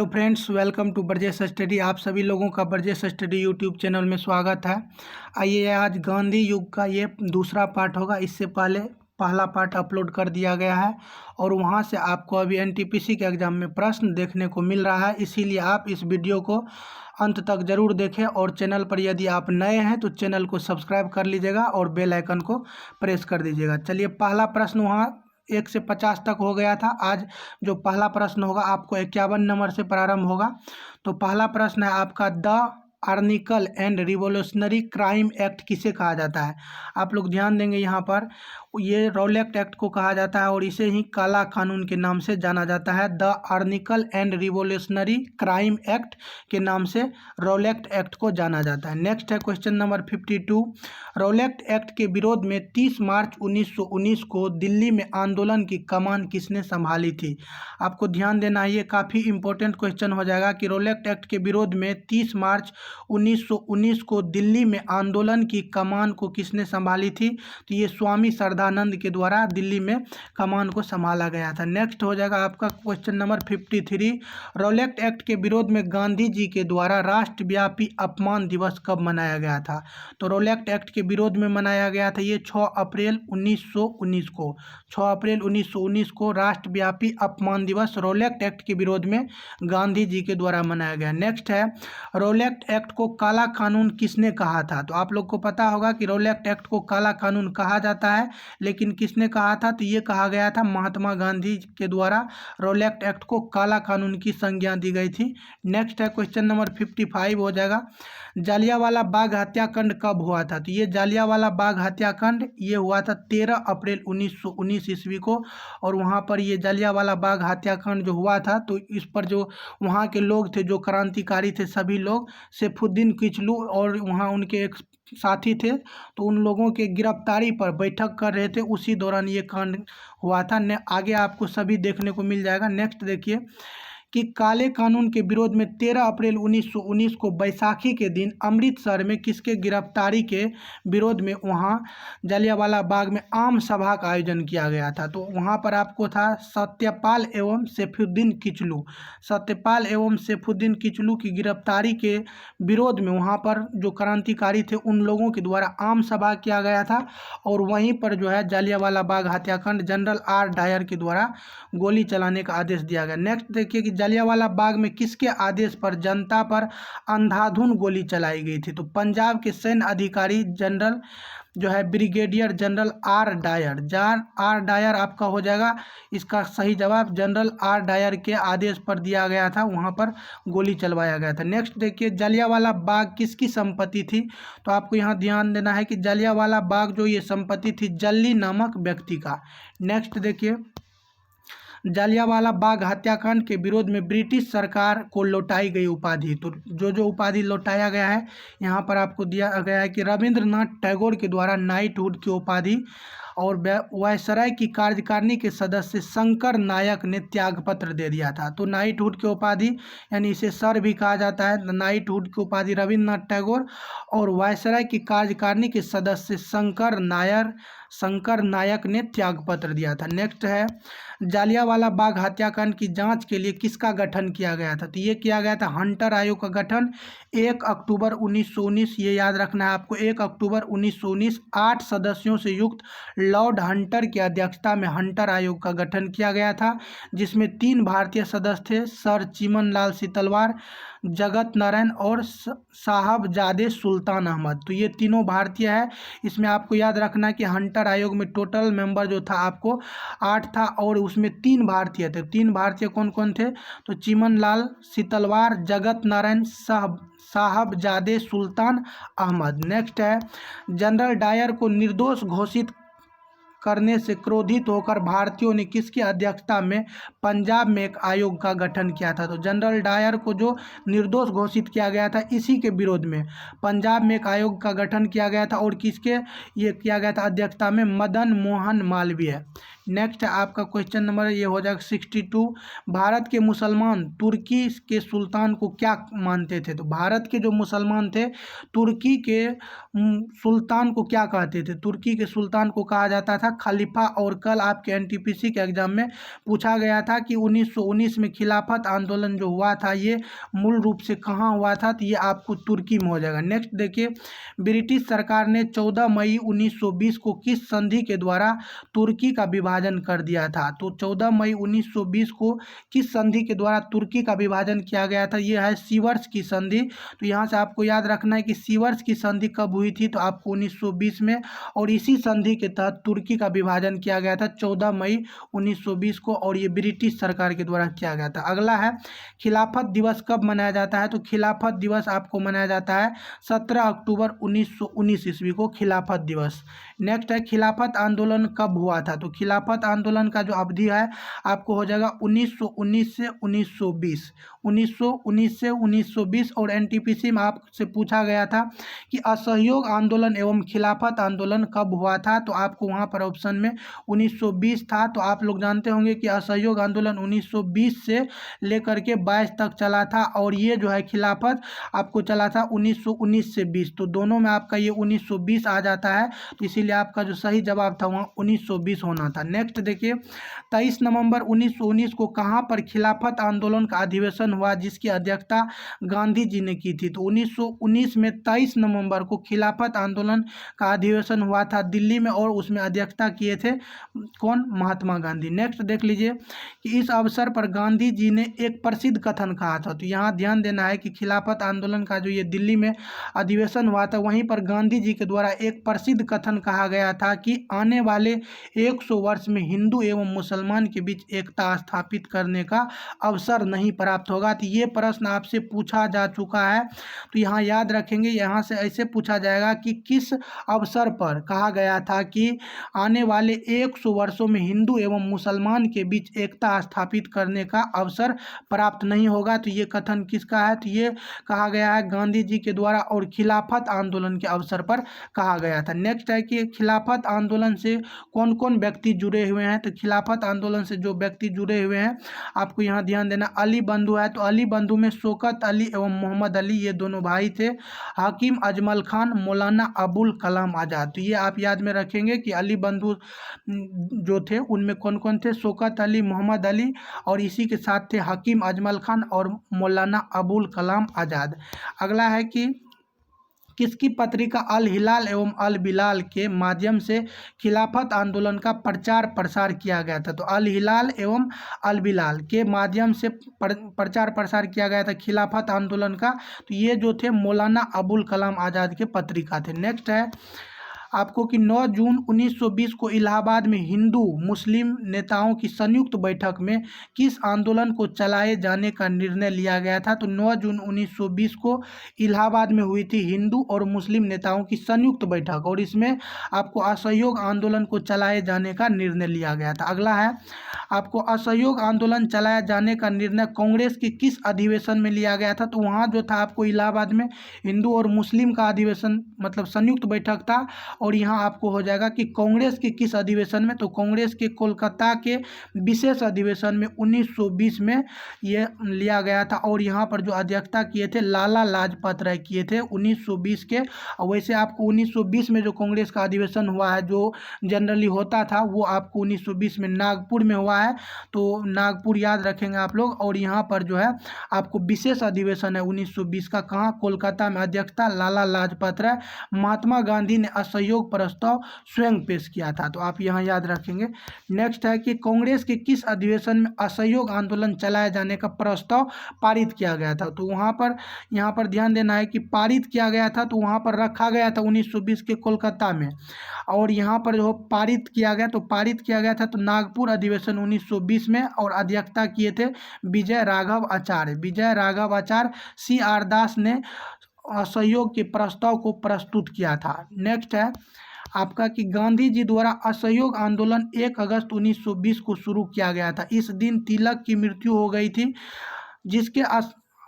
Hello friends, welcome to Brajesh study. आप सभी लोगों का ब्रजेश स्टडी यूट्यूब चैनल में स्वागत है। आइए, आज गांधी युग का ये दूसरा पार्ट होगा। इससे पहले पहला पार्ट अपलोड कर दिया गया है और वहां से आपको अभी एनटीपीसी के एग्ज़ाम में प्रश्न देखने को मिल रहा है। इसीलिए आप इस वीडियो को अंत तक ज़रूर देखें और चैनल पर यदि आप नए हैं तो चैनल को सब्सक्राइब कर लीजिएगा और बेल आइकन को प्रेस कर दीजिएगा। चलिए, पहला प्रश्न वहाँ 1 से 50 तक हो गया था। आज जो पहला प्रश्न होगा आपको 51 नंबर से प्रारंभ होगा। तो पहला प्रश्न है आपका, the anarchical and revolutionary crime act किसे कहा जाता है। आप लोग ध्यान देंगे, यहाँ पर ये रॉलेट एक्ट को कहा जाता है और इसे ही काला कानून के नाम से जाना जाता है। The anarchical and revolutionary crime act के नाम से रॉलेट एक्ट को जाना जाता है। नेक्स्ट है क्वेश्चन नंबर 52। रॉलेट एक्ट के विरोध में 30 मार्च 1919 को दिल्ली में आंदोलन की कमान किसने संभाली थी। आपको ध्यान देना है, ये काफ़ी इंपॉर्टेंट क्वेश्चन हो जाएगा कि रॉलेट एक्ट के विरोध में 30 मार्च 1919 को दिल्ली में आंदोलन की कमान को किसने संभाली थी। तो ये स्वामी श्रद्धानंद के द्वारा दिल्ली में कमान को संभाला गया था। नेक्स्ट हो जाएगा आपका क्वेश्चन नंबर 53। रॉलेट एक्ट के विरोध में गांधी जी के द्वारा राष्ट्रव्यापी अपमान दिवस कब मनाया गया था। तो रॉलेट एक्ट के विरोध में मनाया गया था ये 6 अप्रैल 1919 को। 6 अप्रैल 1919 को राष्ट्रव्यापी अपमान दिवस रॉलेट एक्ट के विरोध में गांधी जी के द्वारा मनाया गया। नेक्स्ट है, रॉलेट एक्ट को काला कानून किसने कहा था। तो आप लोग को पता होगा कि रॉलेट एक्ट को काला कानून कहा जाता है, लेकिन किसने कहा था। तो ये कहा गया था महात्मा गांधी के द्वारा रॉलेट एक्ट को काला कानून की संज्ञा दी गई थी। नेक्स्ट है क्वेश्चन नंबर 55 हो जाएगा, जालियांवाला बाग हत्याकांड कब हुआ था। तो ये जालियांवाला बाग हत्याकांड ये हुआ था 13 अप्रैल 1919 ईस्वी को। और वहाँ पर ये जालियांवाला बाग हत्याकांड जो हुआ था, तो इस पर जो वहाँ के लोग थे, जो क्रांतिकारी थे, सभी लोग सैफुद्दीन किचलू और वहाँ उनके एक साथी थे, तो उन लोगों के गिरफ्तारी पर बैठक कर रहे थे। उसी दौरान ये कांड हुआ था। आगे आपको सभी देखने को मिल जाएगा। नेक्स्ट देखिए कि काले कानून के विरोध में 13 अप्रैल 1919 को बैसाखी के दिन अमृतसर में किसके गिरफ्तारी के विरोध में वहाँ जालियांवाला बाग में आम सभा का आयोजन किया गया था। तो वहाँ पर आपको था सत्यपाल एवं सैफुद्दीन किचलू। सत्यपाल एवं सैफुद्दीन किचलू की गिरफ्तारी के विरोध में वहाँ पर जो क्रांतिकारी थे उन लोगों के द्वारा आम सभा किया गया था और वहीं पर जो है जालियांवाला बाग हत्याकांड जनरल आर डायर के द्वारा गोली चलाने का आदेश दिया गया। नेक्स्ट देखिए कि जालियांवाला बाग में किसके आदेश पर जनता पर अंधाधुंध गोली चलाई गई थी। तो पंजाब के सैन्य अधिकारी जनरल जो है ब्रिगेडियर जनरल आर डायर आपका हो जाएगा इसका सही जवाब। जनरल आर डायर के आदेश पर दिया गया था, वहां पर गोली चलवाया गया था। नेक्स्ट देखिए, जालियांवाला बाग किसकी संपत्ति थी। तो आपको यहाँ ध्यान देना है कि जालियांवाला बाग जो ये संपत्ति थी जल्ली नामक व्यक्ति का। नेक्स्ट देखिए, जालियांवाला बाग हत्याकांड के विरोध में ब्रिटिश सरकार को लौटाई गई उपाधि। तो जो उपाधि लौटाया गया है यहाँ पर आपको दिया गया है कि रविंद्रनाथ टैगोर के द्वारा नाइटहुड की उपाधि और वायसराय की कार्यकारिणी के सदस्य शंकर नायक ने त्यागपत्र दे दिया था। तो नाइटहुड की उपाधि यानी इसे सर भी कहा जाता है। नाइटहुड की उपाधि रविंद्रनाथ टैगोर और वायसराय की कार्यकारिणी के सदस्य शंकर नायक ने त्यागपत्र दिया था। नेक्स्ट है, जालियांवाला बाग हत्याकांड की जांच के लिए किसका गठन किया गया था। तो ये किया गया था हंटर आयोग का गठन 1 अक्टूबर 1919। ये याद रखना है आपको, 1 अक्टूबर 1919 8 सदस्यों से युक्त लॉर्ड हंटर की अध्यक्षता में हंटर आयोग का गठन किया गया था, जिसमें 3 भारतीय सदस्य थे, सर चिमनलाल सीतलवार, जगत नारायण और साहबजादे सुल्तान अहमद। तो ये तीनों भारतीय है। इसमें आपको याद रखना कि हंटर आयोग में टोटल मेंबर जो था आपको 8 था और उसमें 3 भारतीय थे। 3 भारतीय कौन कौन थे। तो चिमनलाल सीतलवार, जगत नारायण, साहबजादे सुल्तान अहमद। नेक्स्ट है, जनरल डायर को निर्दोष घोषित करने से क्रोधित होकर भारतीयों ने किसकी अध्यक्षता में पंजाब में एक आयोग का गठन किया था। तो जनरल डायर को जो निर्दोष घोषित किया गया था, इसी के विरोध में पंजाब में एक आयोग का गठन किया गया था और किसके ये किया गया था अध्यक्षता में, मदन मोहन मालवीय। नेक्स्ट है आपका क्वेश्चन नंबर ये हो जाएगा 62। भारत के मुसलमान तुर्की के सुल्तान को क्या मानते थे? तो भारत के जो मुसलमान थे तुर्की के सुल्तान को क्या कहते थे? तुर्की के सुल्तान को कहा जाता था खलीफा। और कल आपके एनटीपीसी के एग्जाम में पूछा गया था कि 1919 में खिलाफत आंदोलन जो हुआ था ये मूल रूप से कहाँ हुआ था? तो ये आपको तुर्की में हो जाएगा। नेक्स्ट देखिए, ब्रिटिश सरकार ने 14 मई 1920 को किस संधि के द्वारा तुर्की का विभाजन कर दिया था? तो 14 मई 1920 को किस संधि के द्वारा तुर्की का विभाजन किया गया था? यह है सीवर्स की संधि। तो यहाँ से आपको याद रखना है कि सीवर्स की संधि कब हुई थी? तो आपको 1920 में, और इसी संधि के तहत तुर्की का विभाजन किया गया था 14 मई 1920 को, और ये ब्रिटिश सरकार के द्वारा किया गया था। अगला है खिलाफत दिवस कब मनाया जाता है? तो खिलाफत दिवस आपको मनाया जाता है 17 अक्टूबर 1919 ईस्वी को खिलाफत दिवस। नेक्स्ट है खिलाफत आंदोलन कब हुआ था? तो खिलाफत आंदोलन का जो अवधि है आपको हो जाएगा 1919 से 1920, 1919 से 1920। और एनटीपीसी में आपसे पूछा गया था कि असहयोग आंदोलन एवं खिलाफत आंदोलन कब हुआ था? तो आपको वहाँ पर ऑप्शन में 1920 था। तो आप लोग जानते होंगे कि असहयोग आंदोलन 1920 से लेकर के 22 तक चला था, और ये जो है खिलाफत आपको चला था 1919 से 20। तो दोनों में आपका ये 1920 आ जाता है, तो इसीलिए आपका जो सही जवाब था वहाँ 1920 होना था। नेक्स्ट देखिए, 23 नवंबर 1919 को कहाँ पर खिलाफत आंदोलन का अधिवेशन हुआ जिसकी अध्यक्षता गांधी जी ने की थी? तो 1919 में 23 नवंबर को खिलाफत आंदोलन का अधिवेशन हुआ था दिल्ली में, और उसमें अध्यक्षता किए थे कौन? महात्मा गांधी। नेक्स्ट देख लीजिए कि इस अवसर पर गांधी जी ने एक प्रसिद्ध कथन कहा था। तो यहाँ ध्यान देना है कि खिलाफत आंदोलन का जो ये दिल्ली में अधिवेशन हुआ था वहीं पर गांधी जी के द्वारा एक प्रसिद्ध कथन कहा गया था कि आने वाले 100 वर्ष में हिंदू एवं मुसलमान के बीच एकता स्थापित करने का अवसर नहीं प्राप्त होगा। तो ये प्रश्न आपसे पूछा जा चुका है, तो यहाँ याद रखेंगे। यहाँ से ऐसे पूछा जाएगा कि किस अवसर पर कहा गया था कि आने वाले 100 वर्षों में हिंदू एवं मुसलमान के बीच एकता स्थापित करने का अवसर प्राप्त नहीं होगा। तो ये कथन किसका है? तो ये कहा गया है गांधी जी के द्वारा, और खिलाफत आंदोलन के अवसर पर कहा गया था। नेक्स्ट है कि खिलाफत आंदोलन से कौन कौन व्यक्ति जुड़े हुए हैं? तो खिलाफत आंदोलन से जो व्यक्ति जुड़े हुए हैं आपको यहाँ ध्यान देना, अली बंधु है। तो अली बंधु में शौकत अली एवं मोहम्मद अली ये दोनों भाई थे। हाकिम अजमल खान, मौलाना अबुल कलाम आज़ाद। तो ये आप याद में रखेंगे कि अली बंधु जो थे उनमें कौन कौन थे? शौकत अली, मोहम्मद अली, और इसी के साथ थे हाकिम अजमल खान और मौलाना अबुल कलाम आज़ाद। अगला है कि किसकी पत्रिका अल हिलाल एवं अल बिलाल के माध्यम से खिलाफत आंदोलन का प्रचार प्रसार किया गया था? तो अल हिलाल एवं अल बिलाल के माध्यम से प्रचार प्रसार किया गया था खिलाफत आंदोलन का। तो ये जो थे मौलाना अबुल कलाम आज़ाद के पत्रिका थे। नेक्स्ट है आपको कि 9 जून 1920 को इलाहाबाद में हिंदू मुस्लिम नेताओं की संयुक्त बैठक में किस आंदोलन को चलाए जाने का निर्णय लिया गया था? तो 9 जून 1920 को इलाहाबाद में हुई थी हिंदू और मुस्लिम नेताओं की संयुक्त बैठक, और इसमें आपको असहयोग आंदोलन को चलाए जाने का निर्णय लिया गया था। अगला है आपको असहयोग आंदोलन चलाया जाने का निर्णय कांग्रेस के किस अधिवेशन में लिया गया था? तो वहाँ जो था आपको इलाहाबाद में हिंदू और मुस्लिम का अधिवेशन मतलब संयुक्त बैठक था, और यहाँ आपको हो जाएगा कि कांग्रेस के किस अधिवेशन में? तो कांग्रेस के कोलकाता के विशेष अधिवेशन में 1920 में ये लिया गया था, और यहाँ पर जो अध्यक्षता किए थे लाला लाजपत राय किए थे 1920 के। और वैसे आपको 1920 में जो कांग्रेस का अधिवेशन हुआ है जो जनरली होता था वो आपको 1920 में नागपुर में हुआ है, तो नागपुर याद रखेंगे आप लोग। और यहाँ पर जो है आपको विशेष अधिवेशन है 1920 का, कहाँ? कोलकाता में। अध्यक्षता लाला लाजपत राय। महात्मा गांधी ने असहयोग प्रस्ताव स्वयं पेश किया था, तो आप यहाँ याद रखेंगे। नेक्स्ट है कि कांग्रेस के किस अधिवेशन में असहयोग आंदोलन चलाए जाने का प्रस्ताव पारित किया गया था? तो वहाँ पर यहाँ पर ध्यान देना है कि पारित किया गया था, तो वहाँ पर रखा गया था 1920 के कोलकाता में, और यहाँ पर जो पारित किया गया, तो पारित किया गया था तो नागपुर अधिवेशन 1920 में, और अध्यक्षता किए थे विजय राघव आचार्य। विजय राघव आचार्य CR दास ने असहयोग के प्रस्ताव को प्रस्तुत किया था। नेक्स्ट है आपका कि गांधी जी द्वारा असहयोग आंदोलन 1 अगस्त 1920 को शुरू किया गया था। इस दिन तिलक की मृत्यु हो गई थी,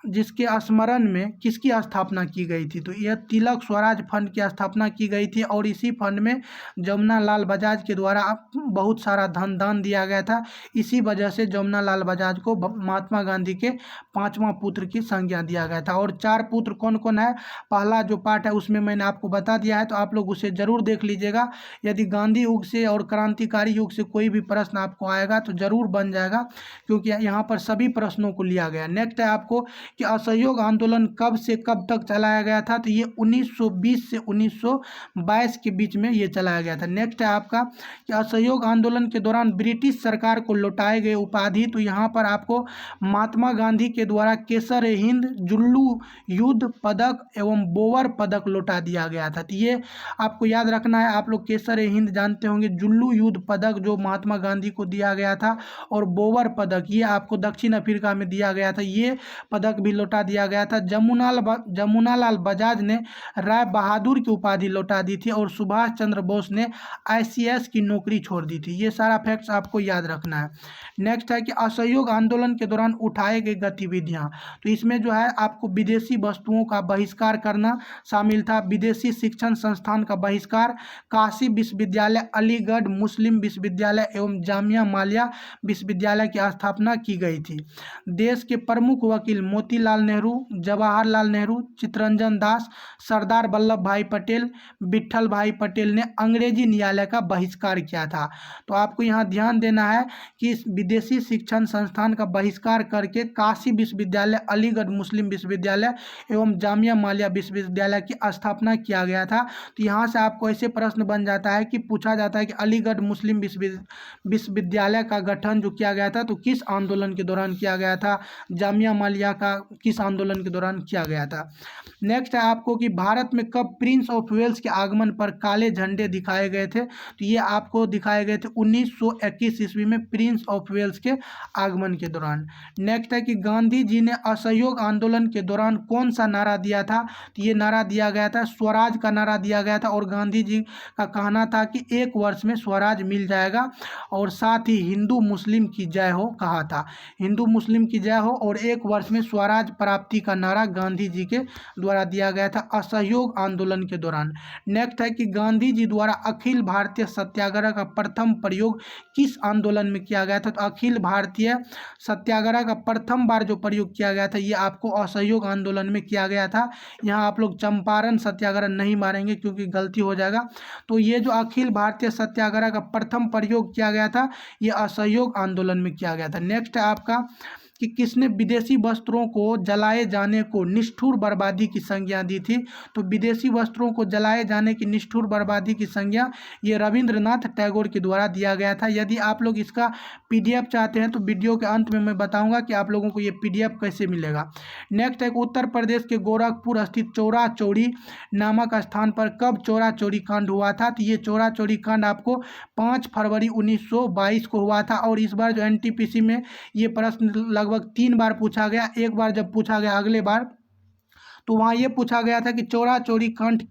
जिसके स्मरण में किसकी स्थापना की गई थी? तो यह तिलक स्वराज फंड की स्थापना की गई थी और इसी फंड में जमुना लाल बजाज के द्वारा बहुत सारा धन दान दिया गया था। इसी वजह से जमुना लाल बजाज को महात्मा गांधी के 5वां पुत्र की संज्ञा दिया गया था। और 4 पुत्र कौन कौन है, पहला जो पार्ट है उसमें मैंने आपको बता दिया है, तो आप लोग उसे जरूर देख लीजिएगा। यदि गांधी युग से और क्रांतिकारी युग से कोई भी प्रश्न आपको आएगा तो जरूर बन जाएगा, क्योंकि यहाँ पर सभी प्रश्नों को लिया गया। नेक्स्ट है आपको कि असहयोग आंदोलन कब से कब तक चलाया गया था? तो ये 1920 से 1922 के बीच में ये चलाया गया था। नेक्स्ट है आपका कि असहयोग आंदोलन के दौरान ब्रिटिश सरकार को लौटाए गए उपाधि। तो यहाँ पर आपको महात्मा गांधी के द्वारा केसर हिंद, जुल्लू युद्ध पदक एवं बोवर पदक लौटा दिया गया था। तो ये आपको याद रखना है। आप लोग केसर हिंद जानते होंगे, जुल्लू युद्ध पदक जो महात्मा गांधी को दिया गया था, और बोवर पदक ये आपको दक्षिण अफ्रीका में दिया गया था, ये पदक भी लौटा दिया गया था। जमुनालाल बजाज ने राय बहादुर की उपाधि लौटा दी थी और सुभाष चंद्र बोस ने ICS की नौकरी छोड़ दी थी। ये सारा फैक्ट्स आपको याद रखना है। नेक्स्ट है कि असहयोग आंदोलन के दौरान उठाए गए गतिविधियां। तो इसमें जो है आपको विदेशी वस्तुओं का बहिष्कार करना शामिल था, विदेशी शिक्षण संस्थान का बहिष्कार, काशी विश्वविद्यालय, अलीगढ़ मुस्लिम विश्वविद्यालय एवं जामिया मालिया विश्वविद्यालय की स्थापना की गई थी। देश के प्रमुख वकील मोतीलाल नेहरू, जवाहरलाल नेहरू, चित्तरंजन दास, सरदार वल्लभ भाई पटेल, विट्ठल भाई पटेल ने अंग्रेजी न्यायालय का बहिष्कार किया था। तो आपको यहाँ ध्यान देना है कि इस विदेशी शिक्षण संस्थान का बहिष्कार करके काशी विश्वविद्यालय, अलीगढ़ मुस्लिम विश्वविद्यालय एवं जामिया मालिया विश्वविद्यालय की स्थापना किया गया था। तो यहाँ से आपको ऐसे प्रश्न बन जाता है कि पूछा जाता है कि अलीगढ़ मुस्लिम विश्वविद्यालय का गठन जो किया गया था तो किस आंदोलन के दौरान किया गया था, जामिया मालिया का किस आंदोलन के दौरान किया गया था। नेक्स्ट है आपको कि भारत में कब प्रिंस ऑफ वेल्स के आगमन पर काले झंडे दिखाए गए थे? तो ये आपको दिखाए गए थे 1921 ईस्वी में प्रिंस ऑफ वेल्स के आगमन के दौरान। नेक्स्ट है कि गांधी जी ने असहयोग आंदोलन के दौरान कौन सा नारा दिया था? तो ये नारा दिया गया था स्वराज का नारा दिया गया था, और गांधी जी का कहना था कि 1 वर्ष में स्वराज मिल जाएगा, और साथ ही हिंदू मुस्लिम की जय हो कहा था, हिंदू मुस्लिम की जय हो, और 1 वर्ष में स्वराज प्राप्ति का नारा गांधी जी के द्वारा दिया गया था असहयोग आंदोलन के दौरान। नेक्स्ट है कि गांधी जी द्वारा अखिल भारतीय सत्याग्रह का प्रथम प्रयोग किस आंदोलन में किया गया था? तो अखिल भारतीय सत्याग्रह का प्रथम बार जो प्रयोग किया गया था ये आपको असहयोग आंदोलन में किया गया था। यहाँ आप लोग चंपारण सत्याग्रह नहीं मारेंगे क्योंकि गलती हो जाएगा। तो ये जो अखिल भारतीय सत्याग्रह का प्रथम प्रयोग किया गया था ये असहयोग आंदोलन में किया गया था। नेक्स्ट है आपका कि किसने विदेशी वस्त्रों को जलाए जाने को निष्ठुर बर्बादी की संज्ञा दी थी? तो विदेशी वस्त्रों को जलाए जाने की निष्ठुर बर्बादी की संज्ञा ये रविंद्रनाथ टैगोर के द्वारा दिया गया था। यदि आप लोग इसका PDF चाहते हैं तो वीडियो के अंत में मैं बताऊंगा कि आप लोगों को ये PDF कैसे मिलेगा। नेक्स्ट है उत्तर प्रदेश के गोरखपुर स्थित चौरा चौरी नामक स्थान पर कब चौरा चौरी कांड हुआ था? तो ये चौरा चौरी कांड आपको 5 फरवरी 1922 को हुआ था, और इस बार जो NTPC में ये प्रश्न लगभग 3 बार पूछा गया। एक बार जब पूछा गया अगले बार तो वहाँ ये पूछा गया था कि चौरा चौरी कांड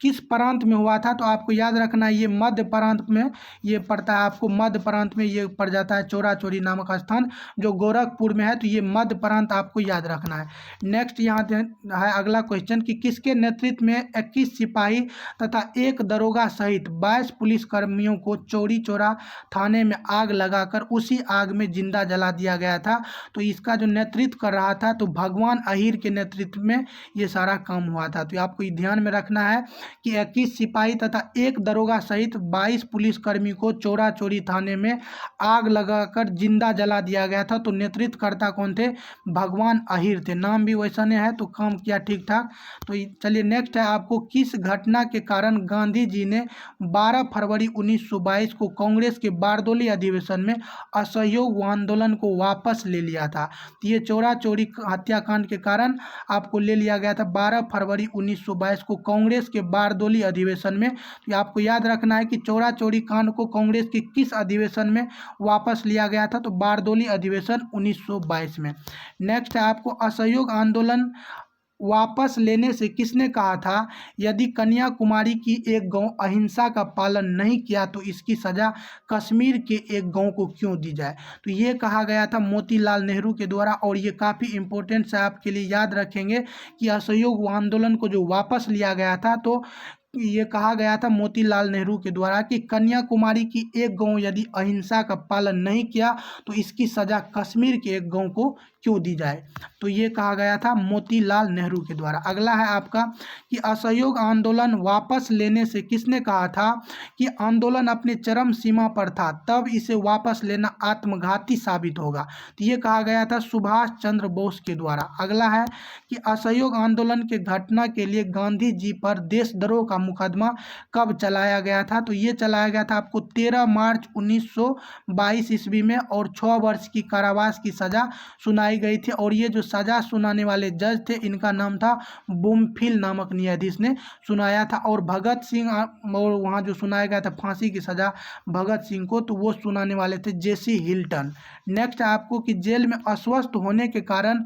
किस प्रांत में हुआ था? तो आपको याद रखना है ये मध्य प्रांत में ये पड़ता है, आपको मध्य प्रांत में ये पड़ जाता है चौरा चौरी नामक स्थान जो गोरखपुर में है, तो ये मध्य प्रांत आपको याद रखना है। नेक्स्ट यहाँ है अगला क्वेश्चन कि किसके नेतृत्व में 21 सिपाही तथा 1 दरोगा सहित 22 पुलिसकर्मियों को चौरी चौरा थाने में आग लगाकर उसी आग में जिंदा जला दिया गया था? तो इसका जो नेतृत्व कर रहा था तो भगवान अहीर के नेतृत्व में ये सारा काम हुआ था। तो आपको ये ध्यान में रखना है कि 21 सिपाही तथा 1 दरोगा सहित 22 पुलिसकर्मी को चौरा चौरी थाने में आग लगाकर जिंदा जला दिया गया था। तो नेतृत्वकर्ता कौन थे? भगवान अहीर थे। नाम भी वैसा नहीं है तो काम किया ठीक ठाक। तो चलिए नेक्स्ट है आपको किस घटना के कारण गांधी जी ने 12 फरवरी 1922 को कांग्रेस के बारदोली अधिवेशन में असहयोग आंदोलन को वापस ले लिया था? तो ये चौरा चौरी हत्याकांड के कारण आपको ले लिया गया था 12 फरवरी 1922 को कांग्रेस के बारदोली अधिवेशन में। तो आपको याद रखना है कि चौरा चौरी कांड को कांग्रेस के किस अधिवेशन में वापस लिया गया था? तो बारदोली अधिवेशन 1922 में। नेक्स्ट है आपको असहयोग आंदोलन वापस लेने से किसने कहा था? यदि कन्याकुमारी की एक गौ अहिंसा का पालन नहीं किया तो इसकी सजा कश्मीर के एक गौ को क्यों दी जाए? तो ये कहा गया था मोतीलाल नेहरू के द्वारा। और ये काफ़ी इंपॉर्टेंट है, आपके लिए याद रखेंगे कि असहयोग आंदोलन को जो वापस लिया गया था तो ये कहा गया था मोतीलाल नेहरू के द्वारा कि कन्याकुमारी की एक गौ यदि अहिंसा का पालन नहीं किया तो इसकी सजा कश्मीर के एक गौ को क्यों दी जाए? तो ये कहा गया था मोतीलाल नेहरू के द्वारा। अगला है आपका कि असहयोग आंदोलन वापस लेने से किसने कहा था कि आंदोलन अपने चरम सीमा पर था, तब इसे वापस लेना आत्मघाती साबित होगा? तो ये कहा गया था सुभाष चंद्र बोस के द्वारा। अगला है कि असहयोग आंदोलन के घटना के लिए गांधी जी पर देशद्रोह का मुकदमा कब चलाया गया था? तो ये चलाया गया था आपको 13 मार्च 1922 ईस्वी में, और 6 वर्ष की कारावास की सजा सुनाई गई थी। और ये जो सजा सुनाने वाले जज थे इनका नाम था बुमफिल नामक न्यायाधीश ने सुनाया था। और भगत सिंह, और वहाँ जो सुनाया गया था फांसी की सजा भगत सिंह को, तो वो सुनाने वाले थे जेसी हिल्टन। नेक्स्ट आपको कि जेल में अस्वस्थ होने के कारण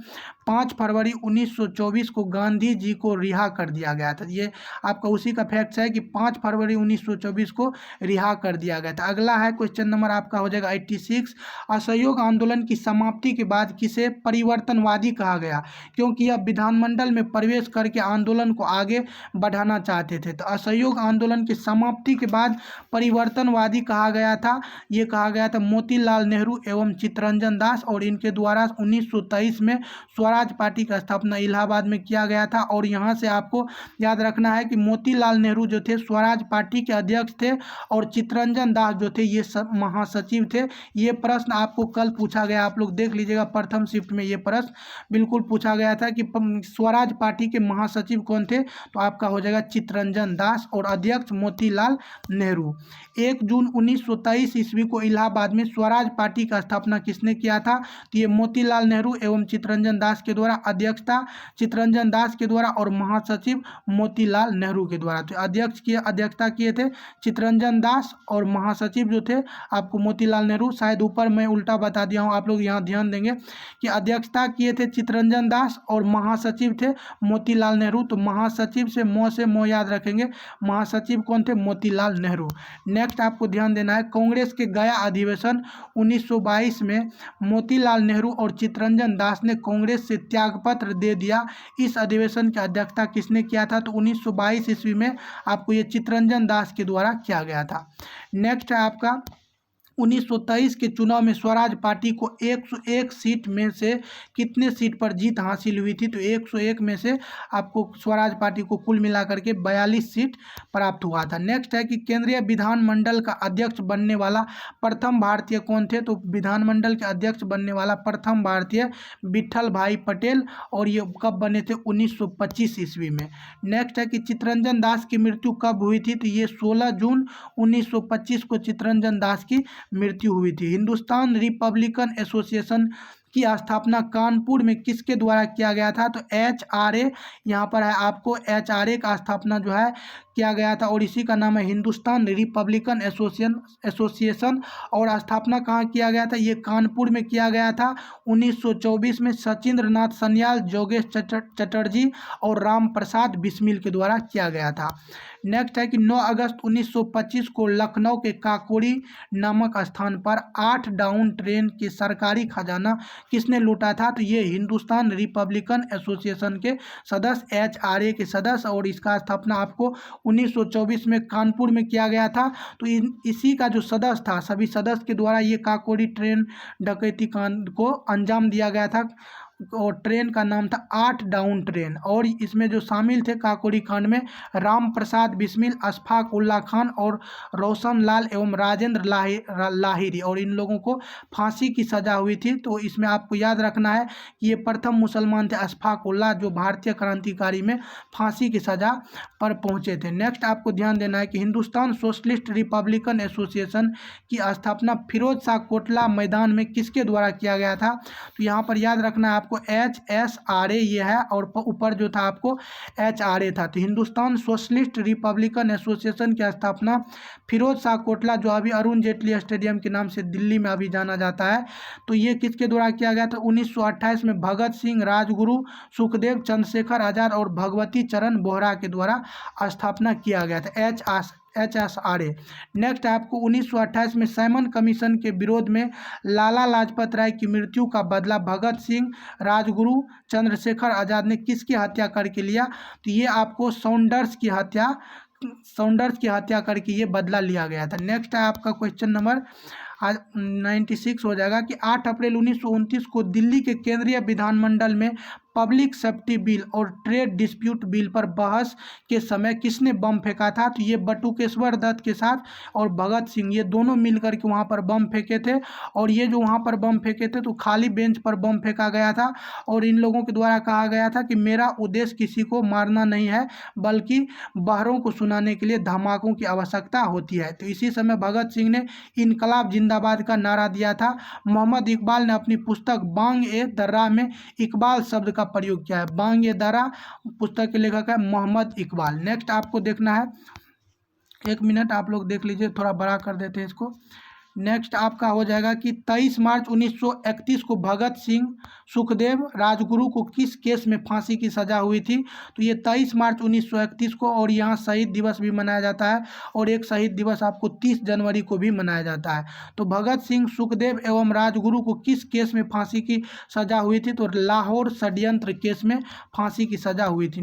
5 फरवरी 1924 को गांधी जी को रिहा कर दिया गया था। ये आपका उसी का फैक्ट है कि 5 फरवरी 1924 को रिहा कर दिया गया था। अगला है क्वेश्चन नंबर आपका हो जाएगा 86। असहयोग आंदोलन की समाप्ति के बाद किसे परिवर्तनवादी कहा गया? क्योंकि यह विधानमंडल में प्रवेश करके आंदोलन को आगे बढ़ाना चाहते थे। तो असहयोग आंदोलन की समाप्ति के बाद परिवर्तनवादी कहा गया था, ये कहा गया था मोतीलाल नेहरू एवं चित्तरंजन दास। और इनके द्वारा 1923 में स्वराज पार्टी का स्थापना इलाहाबाद में किया गया था। और यहाँ से आपको याद रखना है कि मोतीलाल नेहरू जो थे स्वराज पार्टी के अध्यक्ष थे, और चित्तरंजन दास जो थे ये महासचिव थे। ये प्रश्न आपको कल पूछा गया, आप लोग देख लीजिएगा, प्रथम शिफ्ट में ये प्रश्न बिल्कुल पूछा गया था कि स्वराज पार्टी के महासचिव कौन थे? तो आपका हो जाएगा चित्तरंजन दास, और अध्यक्ष मोतीलाल नेहरू। 1 जून 1923 ईस्वी को इलाहाबाद में स्वराज पार्टी का स्थापना किसने किया था? तो ये मोतीलाल नेहरू एवं चित्तरंजन दास के द्वारा। अध्यक्षता चित्तरंजन दास के द्वारा और महासचिव मोतीलाल नेहरू के द्वारा। तो अध्यक्षता किए थे चित्तरंजन दास, और महासचिव जो थे आपको मोतीलाल नेहरू। शायद ऊपर मैं उल्टा बता दिया हूँ, आप लोग यहाँ ध्यान देंगे कि अध्यक्षता किए थे चित्तरंजन दास और महासचिव थे मोतीलाल नेहरू। तो महासचिव से मो याद रखेंगे, महासचिव कौन थे? मोतीलाल नेहरू। नेक्स्ट आपको ध्यान देना है, कांग्रेस के गया अधिवेशन 1922 में मोतीलाल नेहरू और चित्तरंजन दास ने कांग्रेस से त्यागपत्र दे दिया। इस अधिवेशन की अध्यक्षता किसने किया था? तो 1922 ईस्वी में आपको ये चित्तरंजन दास के द्वारा किया गया था। नेक्स्ट है आपका 1923 के चुनाव में स्वराज पार्टी को 101 सीट में से कितने सीट पर जीत हासिल हुई थी? तो 101 में से आपको स्वराज पार्टी को कुल मिलाकर के 42 सीट प्राप्त हुआ था। नेक्स्ट है कि केंद्रीय विधानमंडल का अध्यक्ष बनने वाला प्रथम भारतीय कौन थे? तो विधानमंडल के अध्यक्ष बनने वाला प्रथम भारतीय विट्ठल भाई पटेल, और ये कब बने थे? 1925 ईस्वी में। नेक्स्ट है कि चित्तरंजन दास की मृत्यु कब हुई थी? तो ये 16 जून 1925 को चित्तरंजन दास की मृत्यु हुई थी। हिंदुस्तान रिपब्लिकन एसोसिएशन की स्थापना कानपुर में किसके द्वारा किया गया था? तो HRA, यहाँ पर है आपको HRA का स्थापना जो है किया गया था, और इसी का नाम है हिंदुस्तान रिपब्लिकन एसोसिएशन। और स्थापना कहाँ किया गया था? ये कानपुर में किया गया था 1924 में सचिंद्र नाथ सन्याल, जोगेश चटर्जी और राम प्रसाद बिस्मिल के द्वारा किया गया था। नेक्स्ट है कि 9 अगस्त 1925 को लखनऊ के काकोरी नामक स्थान पर 8 डाउन ट्रेन के सरकारी खजाना किसने लूटा था? तो ये हिंदुस्तान रिपब्लिकन एसोसिएशन के सदस्य, HRA के सदस्य, और इसका स्थापना आपको 1924 में कानपुर में किया गया था। तो इसी का जो सदस्य था, सभी सदस्य के द्वारा ये काकोरी ट्रेन डकैती कांड को अंजाम दिया गया था, और ट्रेन का नाम था 8 डाउन ट्रेन। और इसमें जो शामिल थे काकोरी कांड में राम प्रसाद बिस्मिल, अशफाक उल्ला खान और रोशन लाल एवं राजेंद्र लाहिरी, और इन लोगों को फांसी की सज़ा हुई थी। तो इसमें आपको याद रखना है कि ये प्रथम मुसलमान थे अशफाक उल्ला, जो भारतीय क्रांतिकारी में फांसी की सज़ा पर पहुंचे थे। नेक्स्ट आपको ध्यान देना है कि हिंदुस्तान सोशलिस्ट रिपब्लिकन एसोसिएशन की स्थापना फिरोज शाह कोटला मैदान में किसके द्वारा किया गया था? तो यहाँ पर याद रखना है आपको HSRA ये है, और ऊपर जो था आपको HRA था। तो हिंदुस्तान सोशलिस्ट रिपब्लिकन एसोसिएशन की स्थापना फिरोज शाह कोटला, जो अभी अरुण जेटली स्टेडियम के नाम से दिल्ली में अभी जाना जाता है, तो ये किसके द्वारा किया गया था? 1928 में भगत सिंह, राजगुरु, सुखदेव, चंद्रशेखर आजाद और भगवती चरण बोहरा के द्वारा स्थापना किया गया था, HSRA। नेक्स्ट है आपको 1928 में साइमन कमीशन के विरोध में लाला लाजपत राय की मृत्यु का बदला भगत सिंह, राजगुरु, चंद्रशेखर आजाद ने किसकी हत्या करके लिया? तो ये आपको सॉन्डर्स की हत्या करके ये बदला लिया गया था। नेक्स्ट है आपका क्वेश्चन नंबर 96 हो जाएगा कि 8 अप्रैल 1929 को दिल्ली के केंद्रीय विधानमंडल में पब्लिक सेफ्टी बिल और ट्रेड डिस्प्यूट बिल पर बहस के समय किसने बम फेंका था? तो ये बटुकेश्वर दत्त के साथ और भगत सिंह, ये दोनों मिलकर के वहाँ पर बम फेंके थे। और ये जो वहाँ पर बम फेंके थे तो खाली बेंच पर बम फेंका गया था, और इन लोगों के द्वारा कहा गया था कि मेरा उद्देश्य किसी को मारना नहीं है, बल्कि बहरों को सुनाने के लिए धमाकों की आवश्यकता होती है। तो इसी समय भगत सिंह ने इनकलाब जिंदाबाद का नारा दिया था। मोहम्मद इकबाल ने अपनी पुस्तक बांग-ए-दर्रा में इकबाल शब्द का प्रयोग किया है। बांग-ए-दर्रा पुस्तक के लेखक है मोहम्मद इकबाल। नेक्स्ट आपको देखना है, 1 मिनट आप लोग देख लीजिए, थोड़ा बड़ा कर देते हैं इसको। नेक्स्ट आपका हो जाएगा कि 23 मार्च 1931 को भगत सिंह, सुखदेव, राजगुरु को किस केस में फांसी की सज़ा हुई थी? तो ये 23 मार्च 1931 को, और यहाँ शहीद दिवस भी मनाया जाता है, और एक शहीद दिवस आपको 30 जनवरी को भी मनाया जाता है। तो भगत सिंह, सुखदेव एवं राजगुरु को किस केस में फांसी की सज़ा हुई थी? तो लाहौर षड्यंत्र केस में फांसी की सज़ा हुई थी।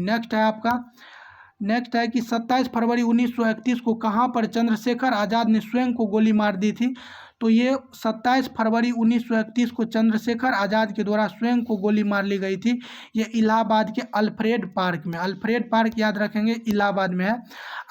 नेक्स्ट है कि 27 फरवरी 1931 को कहाँ पर चंद्रशेखर आज़ाद ने स्वयं को गोली मार दी थी? तो ये 27 फरवरी 1931 को चंद्रशेखर आज़ाद के द्वारा स्वयं को गोली मार ली गई थी। ये इलाहाबाद के अल्फ्रेड पार्क में, अल्फ्रेड पार्क याद रखेंगे, इलाहाबाद में है।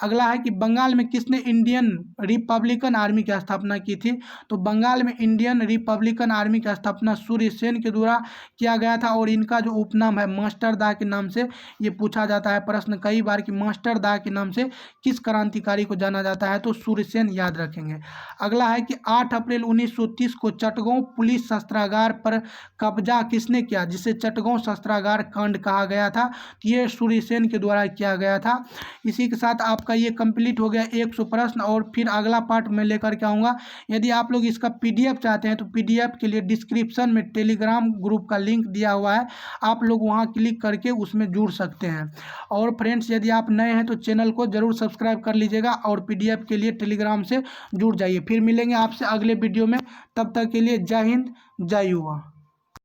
अगला है कि बंगाल में किसने इंडियन रिपब्लिकन आर्मी की स्थापना की थी? तो बंगाल में इंडियन रिपब्लिकन आर्मी की स्थापना सूर्य सेन के द्वारा किया गया था, और इनका जो उपनाम है मास्टर दा के नाम से ये पूछा जाता है प्रश्न कई बार कि मास्टर दा के नाम से किस क्रांतिकारी को जाना जाता है? तो सूर्य सेन याद रखेंगे। अगला है कि 8 अप्रैल 1930 को चटगांव पुलिस शस्त्रागार पर कब्जा किसने किया, जिसे चटगांव शस्त्रागार कांड कहा गया था? तो ये सूर्य सेन के द्वारा किया गया था। इसी के साथ आपका ये कंप्लीट हो गया 100 प्रश्न, और फिर अगला पार्ट में लेकर के आऊँगा। यदि आप लोग इसका PDF चाहते हैं तो PDF के लिए डिस्क्रिप्शन में टेलीग्राम ग्रुप का लिंक दिया हुआ है, आप लोग वहाँ क्लिक करके उसमें जुड़ सकते हैं। और फ्रेंड्स, यदि आप नए हैं तो चैनल को जरूर सब्सक्राइब कर लीजिएगा, और PDF के लिए टेलीग्राम से जुड़ जाइए। फिर मिलेंगे आपसे अगले वीडियो में, तब तक के लिए जय हिंद, जय युवा।